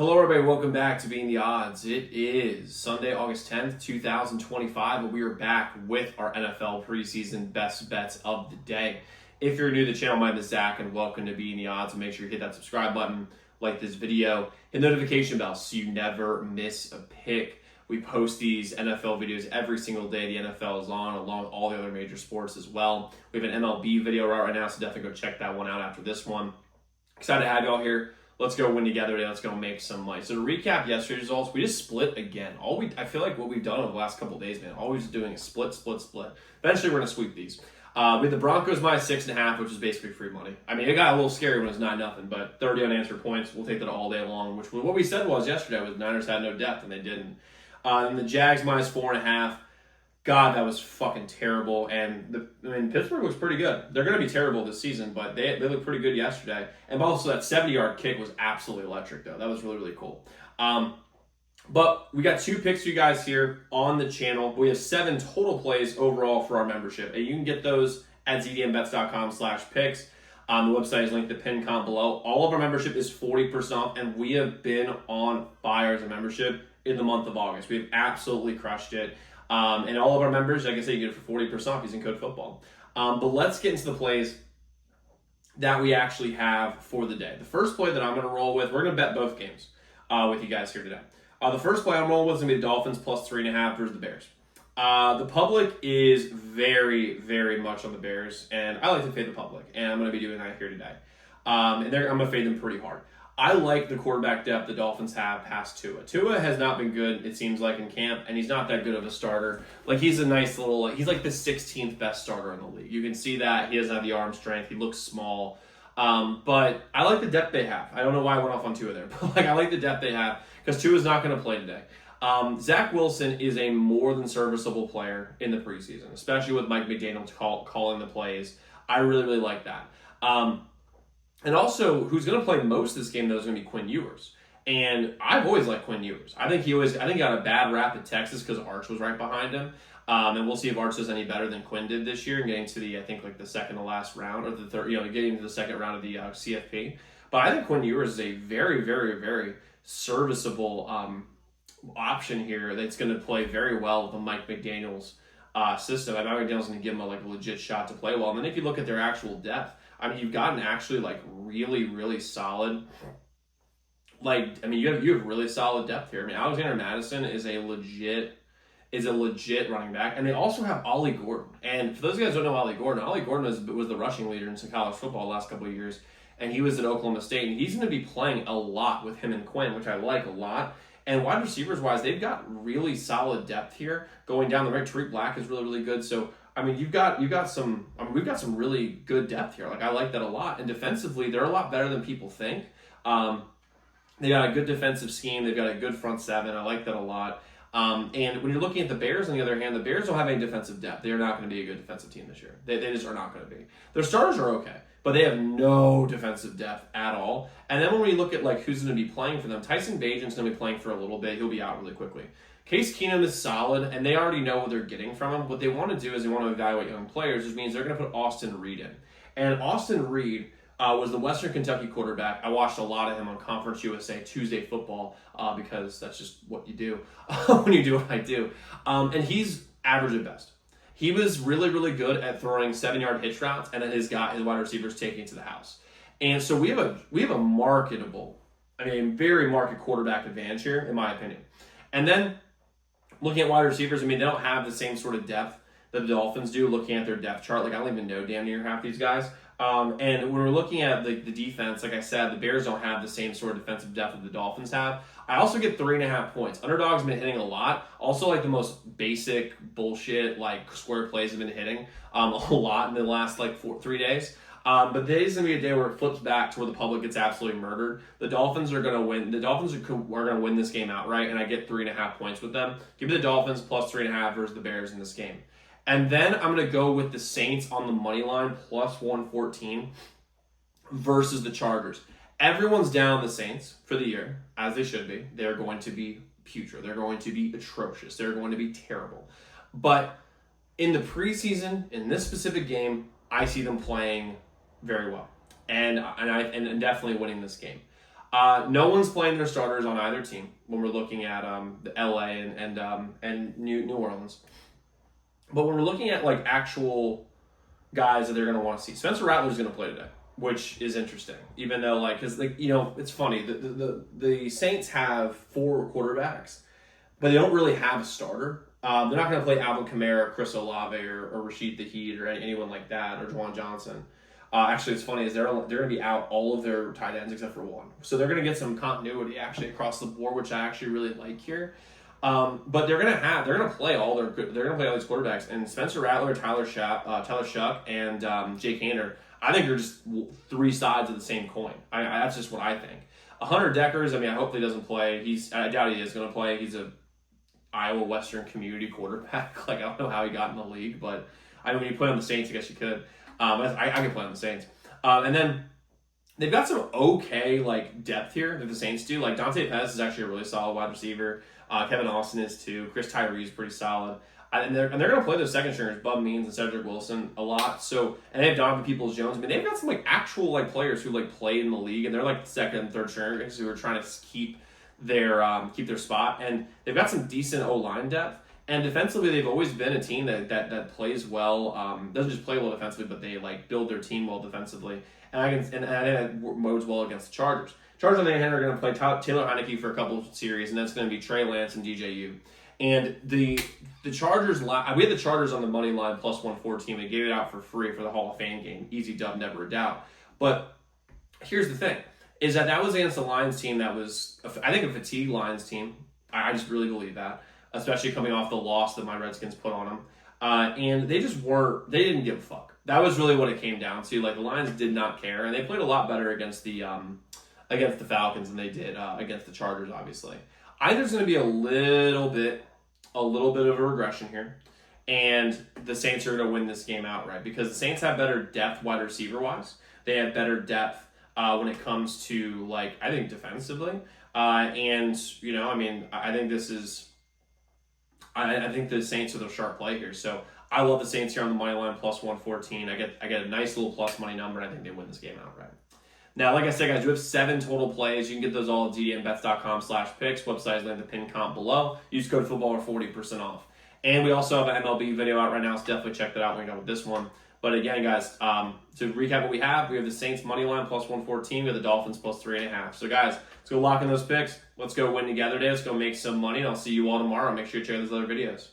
Hello everybody, welcome back to Being the Odds. It is Sunday, August 10th, 2025, and we are back with our NFL preseason best bets of the day. If you're new to the channel, my name is Zach, and welcome to Being the Odds. And make sure you hit that subscribe button, like this video, hit the notification bell so you never miss a pick. We post these NFL videos every single day the NFL is on, along with all the other major sports as well. We have an MLB video right now, so definitely go check that one out after this one. Excited to have y'all here. Let's go win together today. Let's go make some money. So to recap yesterday's results, we just split again. I feel like what we've done over the last couple of days, man, always doing a split. Eventually, we're going to sweep these. We had the Broncos minus 6.5, which is basically free money. I mean, it got a little scary when it was 9-0, but 30 unanswered points. We'll take that all day long, which was what we said was yesterday was Niners had no depth, and they didn't. And the Jags minus 4.5. God, that was fucking terrible. And Pittsburgh looks pretty good. They're going to be terrible this season, but they look pretty good yesterday. And also that 70-yard kick was absolutely electric, though. That was really, really cool. But we got 2 picks for you guys here on the channel. We have 7 total plays overall for our membership. And you can get those at zdmbets.com/picks. The website is linked to the pinned comment below. All of our membership is 40% off, and we have been on fire as a membership in the month of August. We've absolutely crushed it. And all of our members, like I said, you get it for 40% off using code football. But let's get into the plays that we actually have for the day. The first play that I'm going to roll with, we're going to bet both games with you guys here today. The first play I'm rolling with is going to be the Dolphins plus 3.5 versus the Bears. The public is very, very much on the Bears, and I like to fade the public, and I'm going to be doing that here today. And I'm going to fade them pretty hard. I like the quarterback depth the Dolphins have past Tua. Tua has not been good, it seems like, in camp, and he's not that good of a starter. Like, he's a nice little, he's like the 16th best starter in the league. You can see that. He doesn't have the arm strength. He looks small. But I like the depth they have. I don't know why I went off on Tua there, but I like the depth they have because Tua's not going to play today. Zach Wilson is a more than serviceable player in the preseason, especially with Mike McDaniel calling the plays. I really, really like that. And also, who's going to play most of this game, though, is going to be Quinn Ewers. And I've always liked Quinn Ewers. I think he got a bad rap at Texas because Arch was right behind him. And we'll see if Arch does any better than Quinn did this year and getting to the second to last round, or the third, getting to the second round of the CFP. But I think Quinn Ewers is a very, very, very serviceable option here that's going to play very well with the Mike McDaniel's system. Mike McDaniel's going to give him a legit shot to play well. And then if you look at their actual depth, I mean, you've gotten actually really, really solid. You have really solid depth here. I mean, Alexander Madison is a legit running back, and they also have Ollie Gordon. And for those guys who don't know Ollie Gordon was the rushing leader in some college football the last couple of years, and he was at Oklahoma State, and he's going to be playing a lot with him and Quinn, which I like a lot. And wide receivers wise, they've got really solid depth here going down the right. Tariq Black is really, really good. So I mean, we've got some really good depth here. I like that a lot. And defensively, they're a lot better than people think. They got a good defensive scheme. They've got a good front seven. I like that a lot. And when you're looking at the Bears, on the other hand, the Bears don't have any defensive depth. They're not going to be a good defensive team this year. They just are not going to be. Their starters are okay, but they have no defensive depth at all. And then when we look at who's going to be playing for them, Tyson Bagent's going to be playing for a little bit. He'll be out really quickly. Case Keenum is solid, and they already know what they're getting from him. What they want to do is they want to evaluate young players, which means they're going to put Austin Reed in. And Austin Reed was the Western Kentucky quarterback. I watched a lot of him on Conference USA Tuesday Football because that's just what you do when you do what I do. And he's average at best. He was really, really good at throwing 7-yard hitch routes, and then his wide receivers taking it to the house. And so we have a very market quarterback advantage here, in my opinion. And then looking at wide receivers, they don't have the same sort of depth that the Dolphins do. Looking at their depth chart, I don't even know damn near half these guys. And when we're looking at the defense, like I said, the Bears don't have the same sort of defensive depth that the Dolphins have. I also get 3.5 points. Underdog's been hitting a lot. Also, the most basic bullshit square plays have been hitting a lot in the last 3 days. But today's going to be a day where it flips back to where the public gets absolutely murdered. The Dolphins are going to win. The Dolphins are going to win this game outright, and I get 3.5 points with them. Give me the Dolphins plus 3.5 versus the Bears in this game. And then I'm going to go with the Saints on the money line plus 114 versus the Chargers. Everyone's down the Saints for the year, as they should be. They're going to be putrid. They're going to be atrocious. They're going to be terrible. But in the preseason, in this specific game, I see them playing very well and definitely winning this game. No one's playing their starters on either team when we're looking at the LA and New Orleans. But when we're looking at like actual guys that they're going to want to see, Spencer Rattler's going to play today, which is interesting. Even though because it's funny, the Saints have 4 quarterbacks, but they don't really have a starter. They're not going to play Alvin Kamara, Chris Olave, or Rashid Shaheed or anyone like that, or Juwan Johnson. Actually, it's funny is they're going to be out all of their tight ends except for one, so they're going to get some continuity actually across the board, which I actually really like here. But they're going to play all these quarterbacks, and Spencer Rattler, Tyler Shuck, and Jake Haener. I think they're just 3 sides of the same coin. That's just what I think. Hunter Deckers. I mean, I hope he doesn't play. I doubt he is going to play. He's a Iowa Western Community quarterback. Like I don't know how he got in the league, but I mean, when you play on the Saints, I guess you could. I can play on the Saints, and then they've got some okay like depth here that the Saints do. Like Dante Pettis is actually a really solid wide receiver. Kevin Austin is too. Chris Tyree is pretty solid. And they're going to play those second stringers, Bub Means and Cedric Wilson, a lot. So, and they have Donovan Peoples-Jones. I mean, they've got some like actual like players who like played in the league, and they're like second and third stringers who are trying to keep their spot. And they've got some decent O-line depth. And defensively, they've always been a team that plays well. Doesn't just play well defensively, but they like build their team well defensively. And I think that modes well against the Chargers. Chargers, on the other hand, are going to play Taylor Heineke for a couple of series, and that's going to be Trey Lance and DJU. And the Chargers, we had the Chargers on the money line plus 114. They gave it out for free for the Hall of Fame game. Easy dub, never a doubt. But here's the thing, is that was against a Lions team that was, I think, a fatigued Lions team. I just really believe that, especially coming off the loss that my Redskins put on them. And they didn't give a fuck. That was really what it came down to. Like, the Lions did not care, and they played a lot better against the Falcons than they did against the Chargers, obviously. I think there's going to be a little bit of a regression here, and the Saints are going to win this game outright because the Saints have better depth wide receiver-wise. They have better depth when it comes to, like, I think defensively. And, I mean, I think this is – I think the Saints are the sharp play here. So I love the Saints here on the money line plus 114. I get a nice little plus money number, and I think they win this game outright. Now, like I said, guys, we have 7 total plays. You can get those all at ddmbets.com/picks. Website is linked in the pinned comment below. Use code football for 40% off. And we also have an MLB video out right now, so definitely check that out when you're done with this one. But again, guys, to recap what we have the Saints money line plus 114. We have the Dolphins plus 3.5. So, guys, let's go lock in those picks. Let's go win together today. Let's go make some money, and I'll see you all tomorrow. Make sure you check out those other videos.